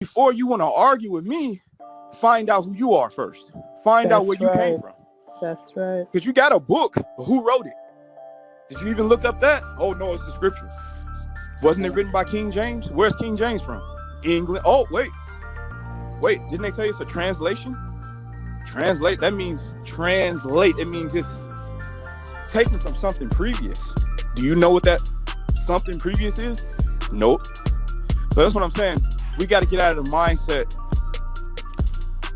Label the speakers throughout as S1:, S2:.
S1: before you want to argue with me, find out who you are first. Find out where you came from.
S2: That's right.
S1: Because you got a book, but who wrote it? Did you even look up that? Oh, no, it's the scripture. Wasn't it written by King James? Where's King James from? England. Oh, wait, didn't they tell you it's a translation? Translate, that means translate. It means it's taken from something previous. Do you know what that something previous is? Nope. So that's what I'm saying. We got to get out of the mindset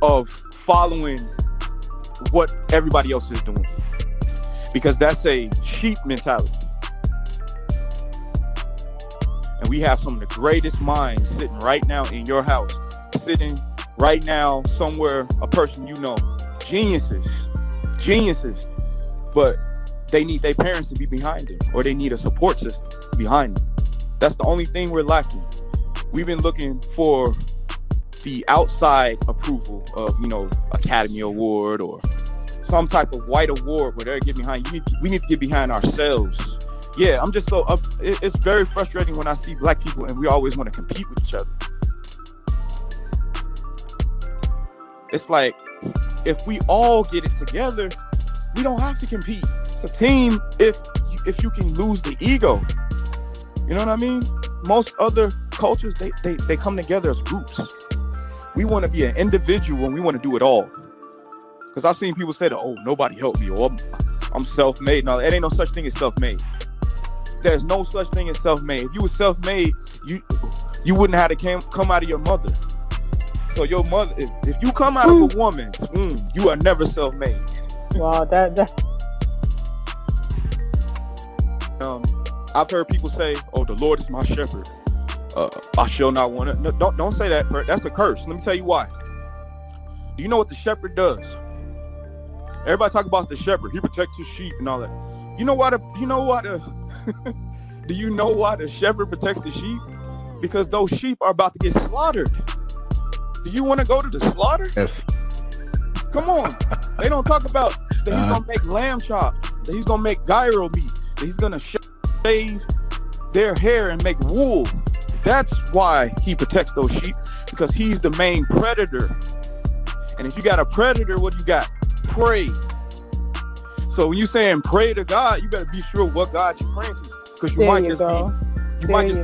S1: of following what everybody else is doing, because that's a sheep mentality. And we have some of the greatest minds sitting right now in your house, sitting right now somewhere, a person you know, geniuses, but they need their parents to be behind them, or they need a support system behind them. That's the only thing we're lacking. We've been looking for the outside approval of, Academy Award or some type of white award where they're getting behind. We need to get behind ourselves. Yeah, I'm just so it's very frustrating when I see black people and we always want to compete with each other. It's like, if we all get it together, we don't have to compete. It's a team if you can lose the ego. You know what I mean? Most other cultures, they come together as groups. We want to be an individual and we want to do it all. Because I've seen people say that, oh, nobody helped me, or I'm self-made. No, there ain't no such thing as self-made. There's no such thing as self-made. If you were self-made, you wouldn't have to come out of your mother. So your mother, if you come out of a woman's womb, you are never self-made.
S2: Wow, that.
S1: I've heard people say, "Oh, the Lord is my shepherd. I shall not want it." No, don't say that. That's a curse. Let me tell you why. Do you know what the shepherd does? Everybody talk about the shepherd. He protects his sheep and all that. You know why? Do you know why the shepherd protects the sheep? Because those sheep are about to get slaughtered. Do you want to go to the slaughter?
S3: Yes.
S1: Come on. They don't talk about that he's gonna make lamb chop, that he's gonna make gyro meat, that he's gonna shave their hair and make wool. That's why he protects those sheep, because he's the main predator. And if you got a predator, what do you got? Prey. So when you saying pray to God, you better be sure what God you're praying to, because you might just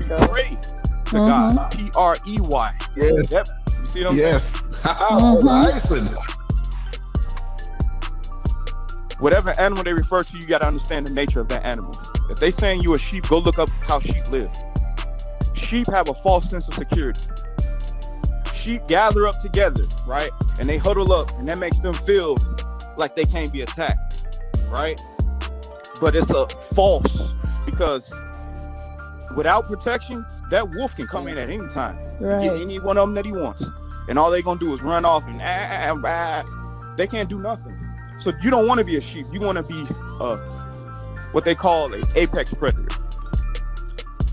S1: be prey to God. P-R-E-Y.
S3: Yes.
S1: Yep. You see what I'm saying?
S3: Listen.
S1: Whatever animal they refer to, you got to understand the nature of that animal. If they saying you a sheep, go look up how sheep live. Sheep have a false sense of security. Sheep gather up together, right? And they huddle up, and that makes them feel like they can't be attacked, right? But it's a false, because without protection, that wolf can come in at any time.
S2: Right.
S1: Get any one of them that he wants. And all they're going to do is run off and they can't do nothing. So you don't want to be a sheep. You want to be what they call an apex predator.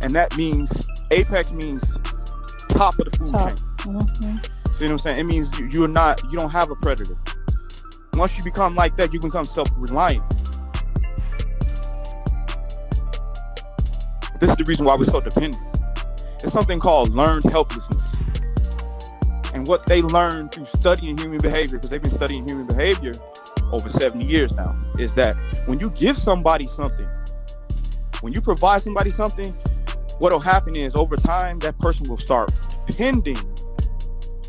S1: And that means, apex means top of the food chain.
S2: Mm-hmm.
S1: See what I'm saying? It means you don't have a predator. Once you become like that, you become self-reliant. This is the reason why we're so dependent. It's something called learned helplessness. And what they learn through studying human behavior, because they've been studying human behavior over 70 years now, is that when you give somebody something, when you provide somebody something, what'll happen is over time, that person will start depending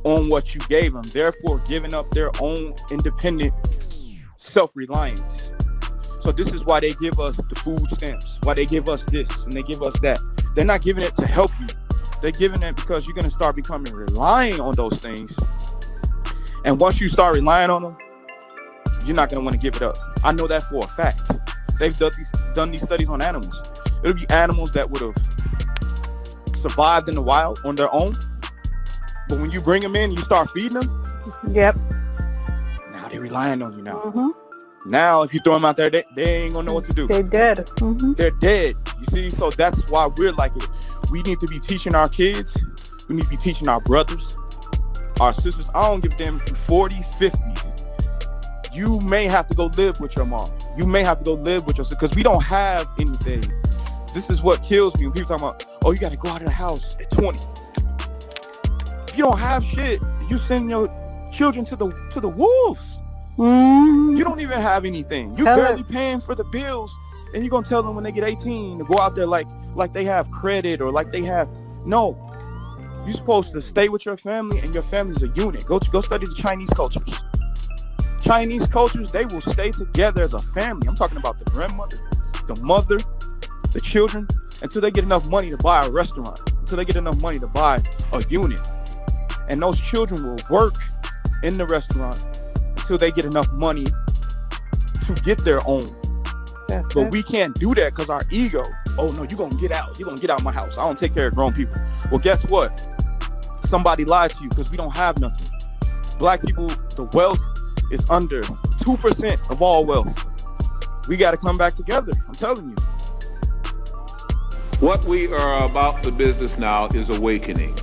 S1: on what you gave them, therefore giving up their own independent self-reliance. So this is why they give us the food stamps, why they give us this and they give us that. They're not giving it to help you. They're giving it because you're going to start becoming relying on those things. And once you start relying on them, you're not going to want to give it up. I know that for a fact. They've done these studies on animals. It'll be animals that would have survived in the wild on their own. But when you bring them in, you start feeding them.
S2: Yep.
S1: Now they're relying on you now.
S2: Mm-hmm.
S1: Now, if you throw them out there, they ain't going to know what to do.
S2: They're dead. Mm-hmm.
S1: They're dead. You see? So that's why we're like it. We need to be teaching our kids. We need to be teaching our brothers, our sisters. I don't give them 40, 50. You may have to go live with your mom. You may have to go live with your sister, because we don't have anything. This is what kills me when people talk about, oh, you got to go out of the house at 20. If you don't have shit, you send your children to the wolves.
S2: Mm.
S1: You don't even have anything. You're
S2: Tell
S1: barely
S2: it.
S1: paying for the bills, and you're gonna tell them when they get 18 to go out there like they have credit or like they have no. You're supposed to stay with your family, and your family's a unit. Go study the Chinese cultures. Chinese cultures, they will stay together as a family. I'm talking about the grandmother, the mother, the children, until they get enough money to buy a restaurant, until they get enough money to buy a unit. And those children will work in the restaurant until they get enough money to get their own.
S2: That's
S1: But
S2: it.
S1: we can't do that because our ego. Oh no, you're gonna get out. You're gonna get out of my house. I don't take care of grown people. Well, guess what? Somebody lied to you because we don't have nothing. Black people, the wealth is under 2% of all wealth. We got to come back together. I'm telling you.
S3: What we are about the business now is awakening.